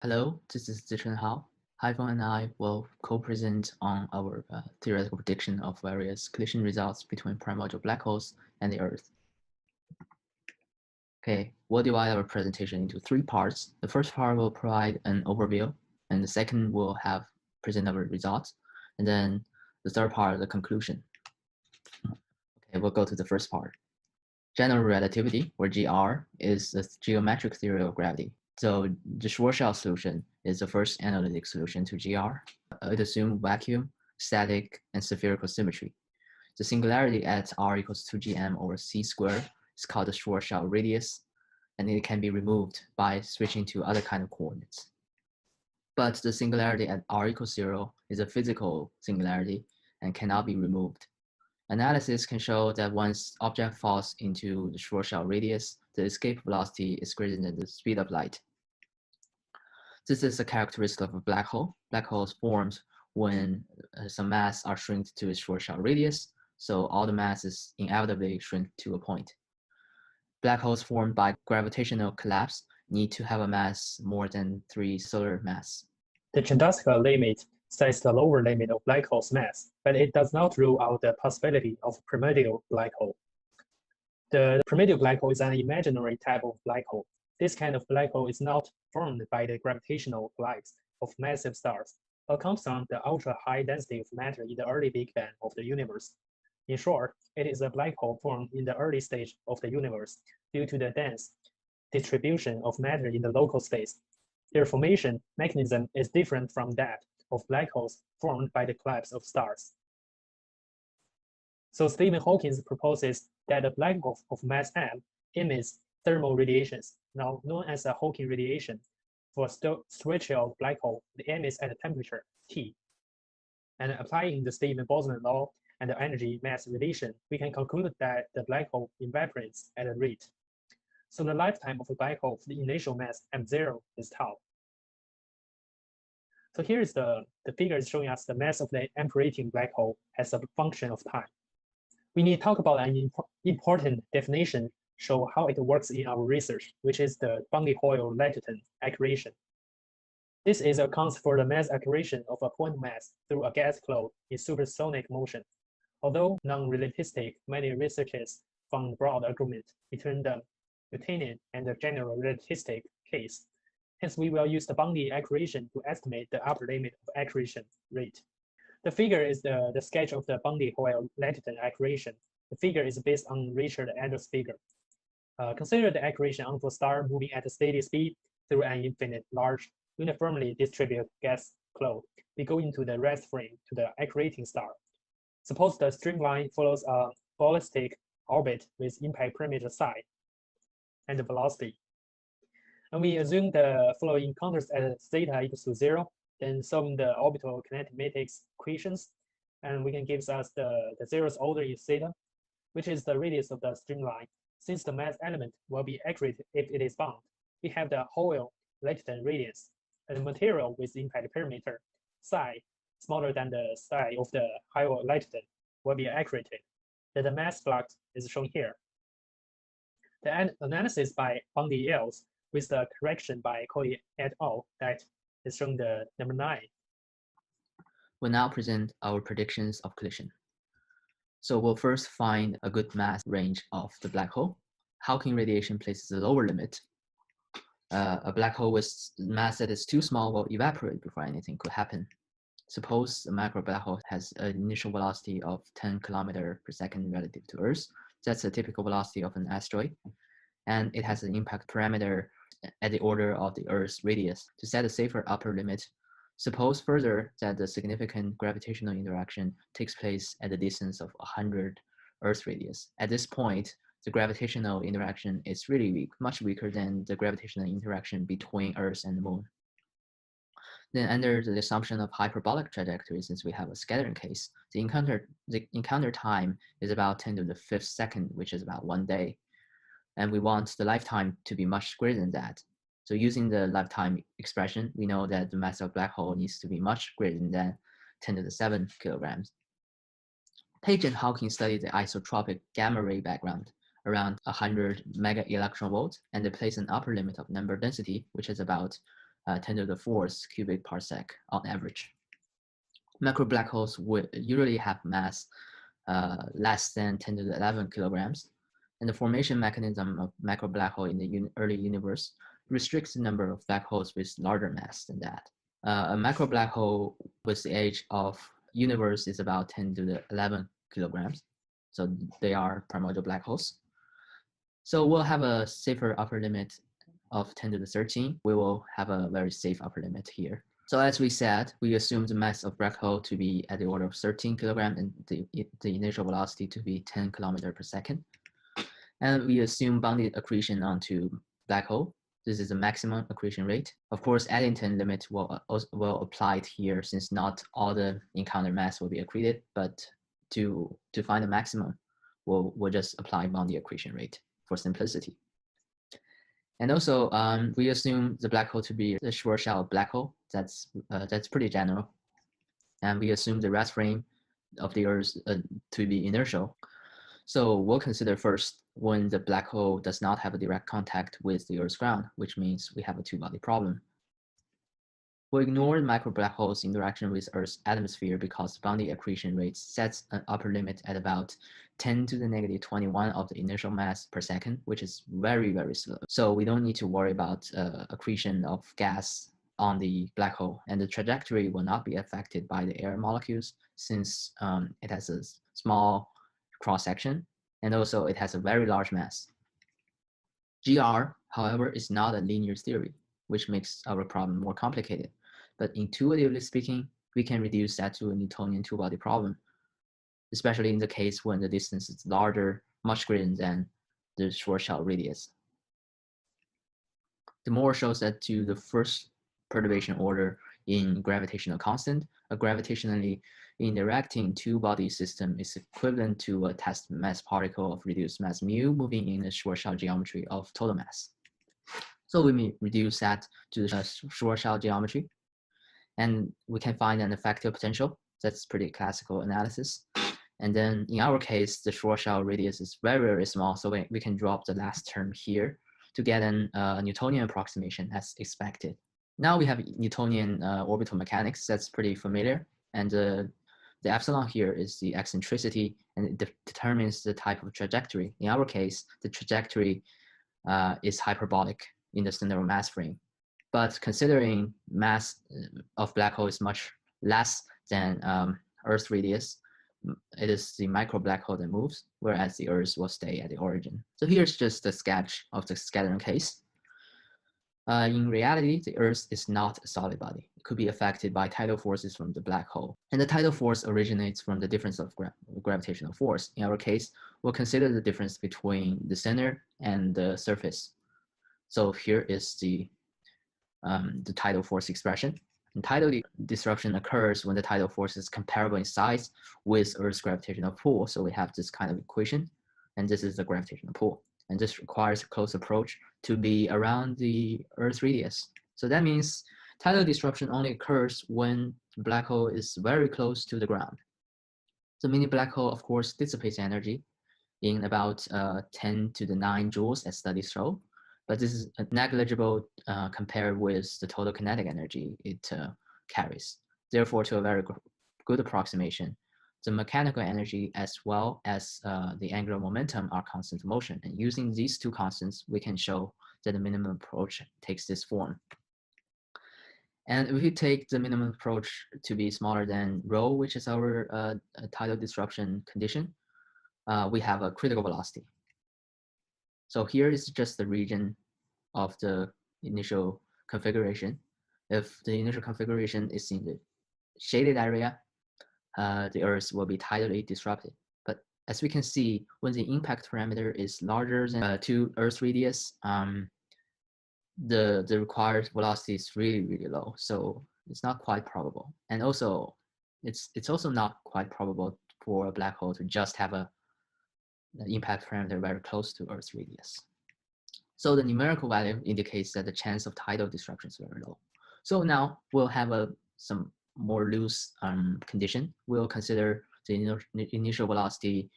Hello, this is Zichun Hao. Haifeng and I will co-present on our theoretical prediction of various collision results between primordial black holes and the Earth. Okay, we'll divide our presentation into three parts. The first part will provide an overview, and the second will present our results, and then the third part, the conclusion. Okay, we'll go to the first part. General relativity, or GR, is the geometric theory of gravity. So the Schwarzschild solution is the first analytic solution to GR. It assumes vacuum, static, and spherical symmetry. The singularity at r equals 2gm over c squared is called the Schwarzschild radius, and it can be removed by switching to other kind of coordinates. But the singularity at r equals 0 is a physical singularity and cannot be removed. Analysis can show that once object falls into the Schwarzschild radius, the escape velocity is greater than the speed of light. This is a characteristic of a black hole. Black holes forms when some mass are shrunk to its Schwarzschild radius, so all the masses inevitably shrink to a point. Black holes formed by gravitational collapse need to have a mass more than 3 solar mass. The Chandrasekhar limit sets the lower limit of black hole's mass, but it does not rule out the possibility of primordial black hole. The primordial black hole is an imaginary type of black hole. This kind of black hole is not formed by the gravitational collapse of massive stars, but comes from the ultra-high density of matter in the early Big Bang of the universe. In short, it is a black hole formed in the early stage of the universe due to the dense distribution of matter in the local space. Their formation mechanism is different from that of black holes formed by the collapse of stars. So Stephen Hawking proposes that a black hole of mass m emits thermal radiations, now known as a Hawking radiation. For a Schwarzschild black hole, it emits at a temperature T. And applying the Stephen-Boltzmann law and the energy-mass relation, we can conclude that the black hole evaporates at a rate. So the lifetime of a black hole for the initial mass m0 is tau. So here is the figure is showing us the mass of the evaporating black hole as a function of time. We need to talk about an important definition show how it works in our research, which is the Bundy-Hoyle-Leviton accretion. This is accounts for the mass accretion of a point mass through a gas cloud in supersonic motion. Although non-relativistic, many researchers found broad agreement between the Newtonian and the general relativistic case. Hence, we will use the Bundy accretion to estimate the upper limit of accretion rate. The figure is the sketch of the Bundy-Hoyle-Leviton accretion. The figure is based on Richard Andrews' figure. Consider the accretion onto a star moving at a steady speed through an infinite large, uniformly distributed gas cloud. We go into the rest frame to the accreting star. Suppose the streamline follows a ballistic orbit with impact parameter psi and the velocity. And we assume the flow encounters at theta equals to 0, then solving the orbital kinematics equations, and we can give us the zeroth order in theta, which is the radius of the streamline. Since the mass element will be accurate if it is bound, we have the Hoyle-Leviton radius, and the material with impact parameter psi smaller than the psi of the Hoyle-Leviton will be accurate. Then the mass flux is shown here. The analysis by Bundy Els with the correction by Cody et al. That is shown the number 9. We'll now present our predictions of collision. So we'll first find a good mass range of the black hole. Hawking radiation places a lower limit. A black hole with mass that is too small will evaporate before anything could happen. Suppose a macro black hole has an initial velocity of 10 km per second relative to Earth. That's a typical velocity of an asteroid. And it has an impact parameter at the order of the Earth's radius. To set a safer upper limit, suppose further that the significant gravitational interaction takes place at a distance of 100 Earth radius. At this point, the gravitational interaction is really weak, much weaker than the gravitational interaction between Earth and the Moon. Then under the assumption of hyperbolic trajectory, since we have a scattering case, the encounter time is about 10 to the 5th second, which is about 1 day. And we want the lifetime to be much greater than that. So using the lifetime expression, we know that the mass of black hole needs to be much greater than 10 to the 7 kilograms. Page and Hawking studied the isotropic gamma ray background around 100 mega electron volts, and they place an upper limit of number density, which is about 10 to the 4th cubic parsec on average. Macro black holes would usually have mass less than 10 to the 11 kilograms, and the formation mechanism of macro black hole in the early universe restricts the number of black holes with larger mass than that. A macro black hole with the age of universe is about 10 to the 11 kilograms. So they are primordial black holes. So we'll have a safer upper limit of 10 to the 13. We will have a very safe upper limit here. So as we said, we assume the mass of black hole to be at the order of 13 kilograms and the initial velocity to be 10 kilometers per second. And we assume bounded accretion onto black hole. This is the maximum accretion rate. Of course, Eddington limit will apply here since not all the encounter mass will be accreted, but to find the maximum, we'll just apply bounded accretion rate for simplicity. And also, we assume the black hole to be the Schwarzschild black hole. That's pretty general. And we assume the rest frame of the Earth to be inertial. So we'll consider first when the black hole does not have a direct contact with the Earth's ground, which means we have a two-body problem. We'll ignore micro black holes' interaction with Earth's atmosphere because bounded accretion rate sets an upper limit at about 10 to the negative 21 of the initial mass per second, which is very, very slow. So we don't need to worry about accretion of gas on the black hole, and the trajectory will not be affected by the air molecules since it has a small cross-section, and also it has a very large mass. GR, however, is not a linear theory, which makes our problem more complicated. But intuitively speaking, we can reduce that to a Newtonian two-body problem, especially in the case when the distance is larger, much greater than the Schwarzschild radius. The Moore shows that to the first perturbation order in gravitational constant, a gravitationally interacting two-body system is equivalent to a test mass particle of reduced mass mu moving in the Schwarzschild geometry of total mass. So we may reduce that to the Schwarzschild geometry, and we can find an effective potential. That's pretty classical analysis. And then in our case, the Schwarzschild radius is very, very small, so we can drop the last term here to get an Newtonian approximation as expected. Now we have Newtonian orbital mechanics. That's pretty familiar. And the epsilon here is the eccentricity, and it determines the type of trajectory. In our case, the trajectory is hyperbolic in the standard mass frame. But considering mass of black hole is much less than Earth's radius, it is the micro black hole that moves, whereas the Earth will stay at the origin. So here's just a sketch of the scattering case. In reality, the Earth is not a solid body. It could be affected by tidal forces from the black hole. And the tidal force originates from the difference of gravitational force. In our case, we'll consider the difference between the center and the surface. So here is the tidal force expression. And tidal disruption occurs when the tidal force is comparable in size with Earth's gravitational pull. So we have this kind of equation, and this is the gravitational pull. And this requires a close approach to be around the Earth's radius. So that means tidal disruption only occurs when the black hole is very close to the ground. The mini black hole, of course, dissipates energy in about 10 to the 9 joules as studies show. But this is negligible compared with the total kinetic energy it carries. Therefore, to a very good approximation, the mechanical energy as well as the angular momentum are constant motion. And using these two constants, we can show that the minimum approach takes this form. And if we take the minimum approach to be smaller than rho, which is our tidal disruption condition, we have a critical velocity. So here is just the region of the initial configuration. If the initial configuration is in the shaded area, the Earth will be tidally disrupted. But as we can see, when the impact parameter is larger than 2 Earth radius, the required velocity is really, really low. So it's not quite probable. And also, it's also not quite probable for a black hole to just have an impact parameter very close to Earth's radius. So the numerical value indicates that the chance of tidal disruption is very low. So now we'll have some more loose condition. We'll consider the initial velocity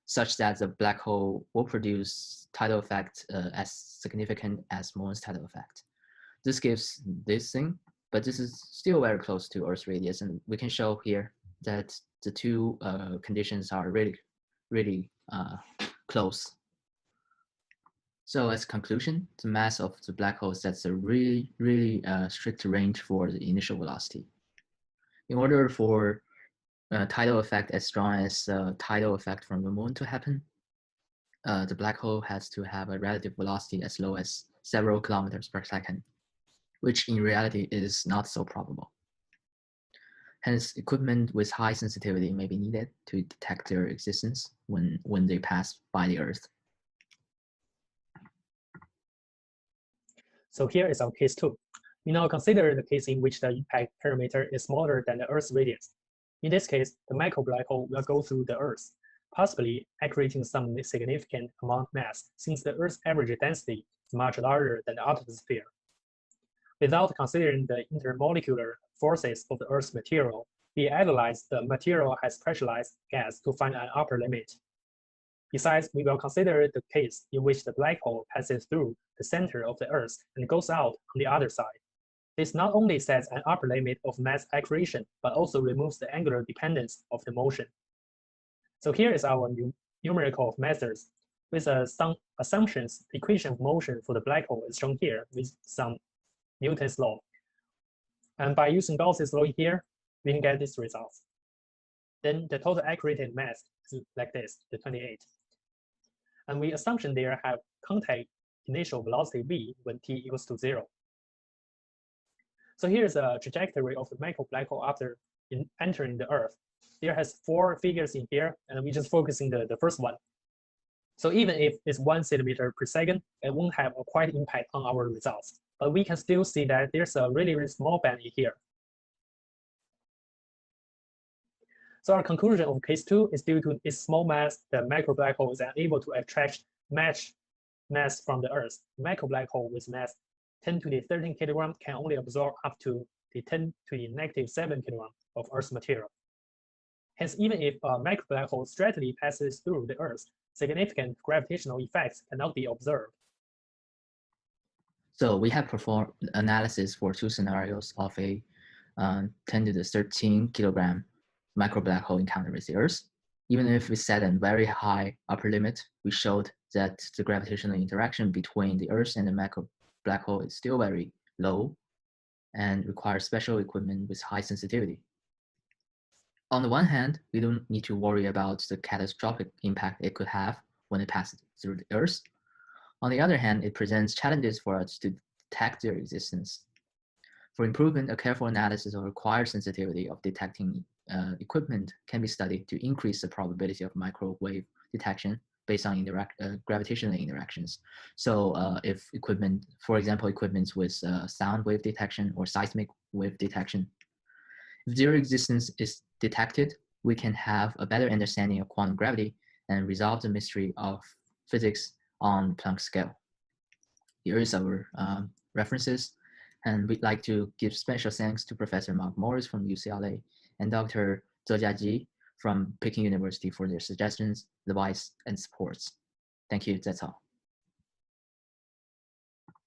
such that the black hole will produce tidal effect as significant as Mohn's tidal effect. this gives this thing, but this is still very close to Earth's radius, and we can show here that the two conditions are really close. So as conclusion, the mass of the black hole sets a really strict range for the initial velocity. In order for a tidal effect as strong as the tidal effect from the moon to happen, the black hole has to have a relative velocity as low as several kilometers per second, which in reality is not so probable. Hence, equipment with high sensitivity may be needed to detect their existence when they pass by the Earth. So here is our case 2. We now consider the case in which the impact parameter is smaller than the Earth's radius. In this case, the micro black hole will go through the Earth, possibly accreting some significant amount of mass, since the Earth's average density is much larger than the atmosphere. Without considering the intermolecular forces of the Earth's material, we analyze the material as pressurized gas to find an upper limit. Besides, we will consider the case in which the black hole passes through the center of the Earth and goes out on the other side. This not only sets an upper limit of mass accretion, but also removes the angular dependence of the motion. So here is our numerical methods. With some assumptions, the equation of motion for the black hole is shown here with some Newton's law. And by using Gauss's law here, we can get these results. Then the total accreted mass is like this, the 28. And we assumption there have contact initial velocity v when t equals to 0. So here's a trajectory of the micro black hole after entering the Earth. There has 4 figures in here, and we just focusing the first one. So even if it's 1 centimeter per second, it won't have a quite impact on our results. But we can still see that there's a really small band in here. So our conclusion of case 2 is due to its small mass, the micro black hole is unable to attract much mass from the Earth. The micro black hole with mass 10 to the 13 kilogram can only absorb up to the 10 to the negative 7 kilogram of Earth's material. Hence, even if a micro black hole straightly passes through the Earth, significant gravitational effects cannot be observed. So we have performed analysis for 2 scenarios of a 10 to the 13 kilogram micro black hole encounter with the Earth. Even if we set a very high upper limit, we showed that the gravitational interaction between the Earth and the micro black hole is still very low and requires special equipment with high sensitivity. On the one hand, we don't need to worry about the catastrophic impact it could have when it passes through the Earth. On the other hand, it presents challenges for us to detect their existence. For improvement, a careful analysis of required sensitivity of detecting equipment can be studied to increase the probability of microwave detection based on gravitational interactions. So if equipment, for example, equipment with sound wave detection or seismic wave detection, if their existence is detected, we can have a better understanding of quantum gravity and resolve the mystery of physics on Planck scale. Here is our references, and we'd like to give special thanks to Professor Mark Morris from UCLA and Dr. Zhe Jiaji from Peking University for their suggestions, advice, and supports. Thank you, that's all.